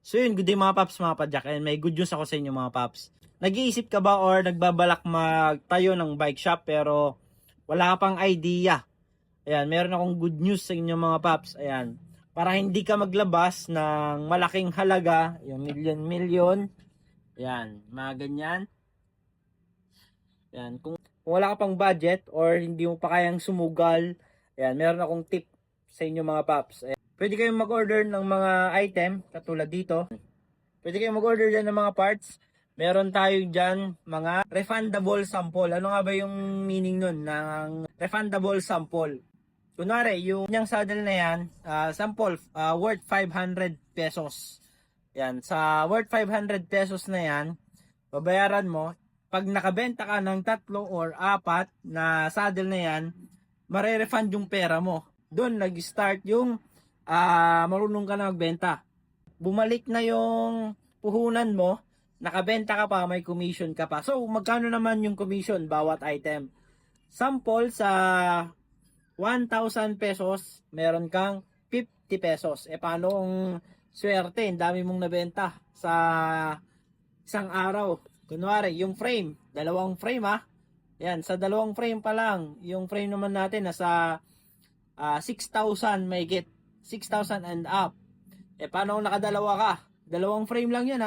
So yun, good day mga paps, mga padyak, and may good news ako sa inyo mga paps. Nag-iisip ka ba or nagbabalak magtayo ng bike shop pero wala ka pang idea? Ayan, meron akong good news sa inyo mga paps. Ayan, para hindi ka maglabas ng malaking halaga, yung million. Ayan, mga ganyan. Ayan, kung wala ka pang budget or hindi mo pa kayang sumugal, ayan, meron akong tip sa inyo mga paps. Ayan, pwede kayong mag-order ng mga item katulad dito. Pwede kayong mag-order dyan ng mga parts. Meron tayo dyan mga refundable sample. Ano nga ba yung meaning nun ng refundable sample? Kunwari, yung yung saddle na yan, sample, worth 500 pesos. Yan, sa worth 500 pesos na yan, babayaran mo. Pag nakabenta ka ng 3 or 4 na saddle na yan, mare-refund yung pera mo. Doon nag-start yung marunong ka na magbenta. Bumalik na yung puhunan mo, nakabenta ka pa, may commission ka pa. So, magkano naman yung commission bawat item? Sample sa 1,000 pesos, meron kang 50 pesos. E paano kung swerte, ang dami mong nabenta sa isang araw? Kunwari, yung frame, dalawang frame Yan, sa dalawang frame pa lang, yung frame naman natin nasa 6,000 may get 6,000 and up. Eh, paano kung nakadalawa ka? Dalawang frame lang yan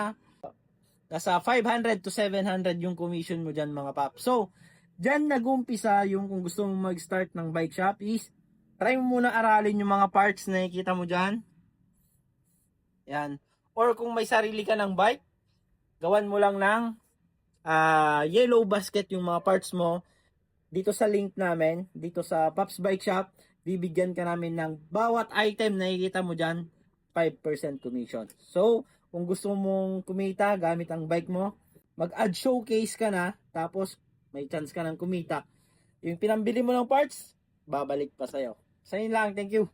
Nasa 500 to 700 yung commission mo dyan mga pap. So, dyan nag-umpisa yung kung gusto mong mag-start ng bike shop is try mo muna aralin yung mga parts na nakikita mo dyan. Yan. Or kung may sarili ka ng bike, gawan mo lang ng yellow basket yung mga parts mo. Dito sa link namin, dito sa Paps Bike Shop, bibigyan ka namin ng bawat item na nakikita mo dyan, 5% commission. So, kung gusto mong kumita gamit ang bike mo, mag-add showcase ka na, tapos may chance ka ng kumita. Yung pinambili mo ng parts, babalik pa sa'yo. Sa yun lang, thank you.